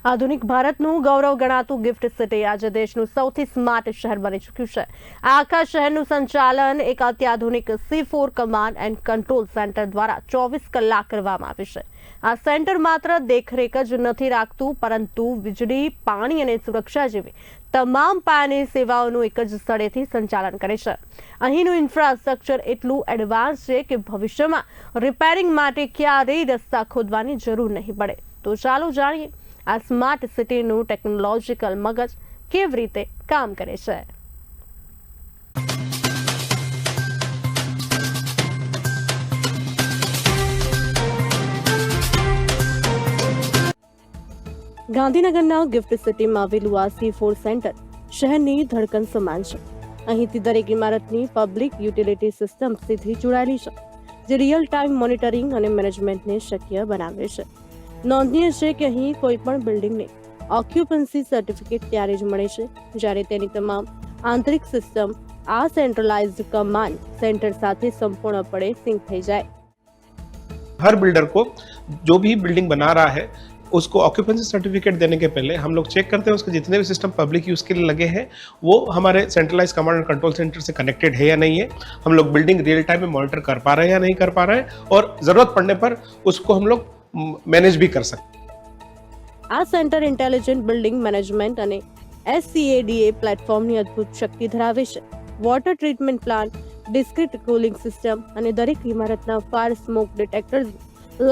આધુનિક ભારતનું ગૌરવ ગણાતું gift city આજે દેશનું સૌથી સ્માર્ટ શહેર બની ચૂક્યું છે। આ આખા શહેરનું સંચાલન એક અત્યાધુનિક C4 command and control centre દ્વારા 24 કલાક કરવામાં આવે છે। આ સેન્ટર માત્ર દેખરેખ જ નથી રાખતું, પરંતુ વીજળી, પાણી અને સુરક્ષા જેવી તમામ પાયાની સેવાઓનું એક જ સ્થળેથી સંચાલન કરે છે। અહીંનું ઇન્ફ્રાસ્ટ્રક્ચર એટલું એડવાન્સ છે કે ભવિષ્યમાં રિપેરિંગ માટે ક્યારેય રસ્તા ખોદવાની જરૂર નહીં પડે। તો ચાલો જાણીએ આ સ્માર્ટ સિટીનું ટેકનોલોજીકલ મગજ કેવી રીતે કામ કરે છે। ગાંધીનગરના ગિફ્ટ સિટીમાં આવેલું આ C4 સેન્ટર શહેરની ધડકન સમાન છે। અહીંથી દરેક ઇમારતની પબ્લિક યુટિલિટી સિસ્ટમ સીધી જોડાયેલી છે, જે રિયલ ટાઈમ મોનિટરિંગ અને મેનેજમેન્ટને શક્ય બનાવે છે। નોંધનીય છે કે અહીં કોઈ પણ બિલ્ડિંગને ઓક્યુપન્સી સર્ટિફિકેટ ત્યારે જ મળે છે જ્યારે તેની તમામ આંતરિક સિસ્ટમ આ સેન્ટ્રલાઇઝ્ડ કમાન્ડ સેન્ટર સાથે સંપૂર્ણપણે સિંક થઈ જાય। हर बिल्डर को जो भी बिल्डिंग बना रहा है उसको ऑक्यूपेंसी सर्टिफिकेट देने के पहले हम लोग चेक करते हैं उसके जितने भी सिस्टम पब्लिक यूज़ के लिए लगे हैं वो हमारे centralise command and control centre से कनेक्टेड है या नहीं है, हम लोग बिल्डिंग रियल टाइम में मॉनिटर कर पा रहे हैं या नहीं कर पा रहे हैं, और ज़रूरत पड़ने पर उसको हम लोग मैनेज भी कर सकते हैं। આ સેન્ટર ઇન્ટેલિજન્ટ બિલ્ડિંગ મેનેજમેન્ટ અને SCADA પ્લેટફોર્મની અદ્ભુત શક્તિ ધરાવે છે। Water treatment plant, discrete cooling system અને દરેક ઇમારતના fire smoke detectors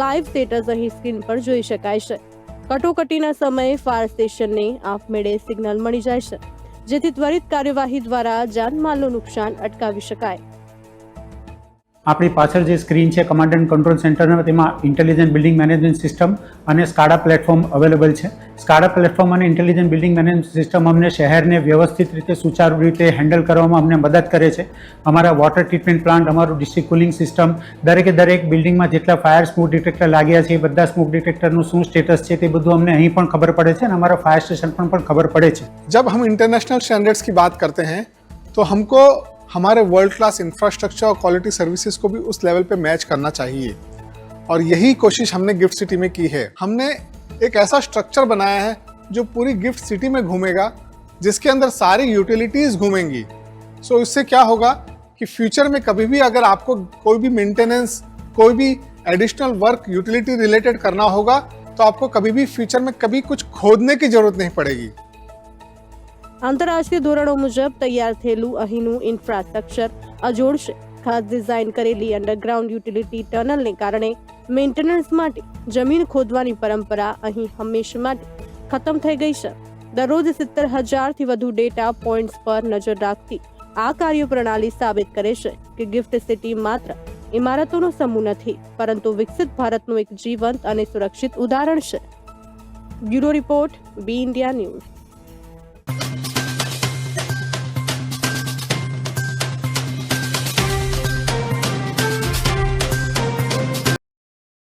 live status અહીં સ્ક્રીન પર જોઈ શકાય છે। કટોકટીના સમયે ફાયર સ્ટેશનને આપમેળે સિગ્નલ મળી જાય છે, જેથી ત્વરિત કાર્યવાહી દ્વારા જાનમાલનું નુકસાન અટકાવી શકાય। આપણી પાછળ જે સ્ક્રીન છે કમાન્ડ એન્ડ કંટ્રોલ સેન્ટરમાં, તેમાં ઇન્ટેલિજન્ટ બિલ્ડિંગ મેનેજમેન્ટ સિસ્ટમ અને સ્કાડા પ્લેટફોર્મ અવેલેબલ છે। સ્કાડા પ્લેટફોર્મ અને ઇન્ટેલિજન્ટ બિલ્ડિંગ મેનેજમેન્ટ સિસ્ટમ અમને શહેરને વ્યવસ્થિત રીતે સુચારુ રીતે હેન્ડલ કરવામાં અમને મદદ કરે છે। અમારા વોટર ટ્રીટમેન્ટ પ્લાન્ટ, અમારું ડિસ્ટ્રિક્ટ કુલિંગ સિસ્ટમ, દરેકે દરેક બિલ્ડિંગમાં જેટલા ફાયર સ્મોક ડિટેક્ટર લાગ્યા છે એ બધા સ્મોક ડિટેક્ટરનું શું સ્ટેટસ છે તે બધું અમને અહીં પણ ખબર પડે છે અને અમારા ફાયર સ્ટેશન પણ ખબર પડે છે। जब हम इंटरनेशनल स्टैंडर्ड्स की बात करते हैं तो हमको हमारे वर्ल्ड क्लास इंफ्रास्ट्रक्चर और क्वालिटी सर्विसेज को भी उस लेवल पे मैच करना चाहिए, और यही कोशिश हमने गिफ्ट सिटी में की है। हमने एक ऐसा स्ट्रक्चर बनाया है जो पूरी गिफ्ट सिटी में घूमेगा, जिसके अंदर सारी यूटिलिटीज़ घूमेंगी। सो इससे क्या होगा कि फ्यूचर में कभी भी अगर आपको कोई भी मेंटेनेंस, कोई भी एडिशनल वर्क यूटिलिटी रिलेटेड करना होगा तो आपको कभी भी फ्यूचर में कभी कुछ खोदने की जरूरत नहीं पड़ेगी। આંતરરાષ્ટ્રીય ધોરણો મુજબ તૈયાર થયેલું અહીંનું ઇન્ફ્રાસ્ટ્રક્ચર અજોડ છે। ખાસ ડિઝાઇન કરેલી અંડરગ્રાઉન્ડ યુટિલિટી ટનલને કારણે મેન્ટેનન્સ માટે જમીન ખોદવાની પરંપરા અહીં હંમેશા માટે ખતમ થઈ ગઈ છે। દરરોજ 70,000થી વધુ ડેટા પોઈન્ટ્સ પર નજર રાખતી આ કાર્યપ્રણાલી સાબિત કરે છે કે ગિફ્ટ સિટી માત્ર ઇમારતોનો સમૂહ નથી, પરંતુ વિકસિત ભારતનું એક જીવંત અને સુરક્ષિત ઉદાહરણ છે। બ્યુરો રિપોર્ટ, બી ઇન્ડિયા ન્યૂઝ।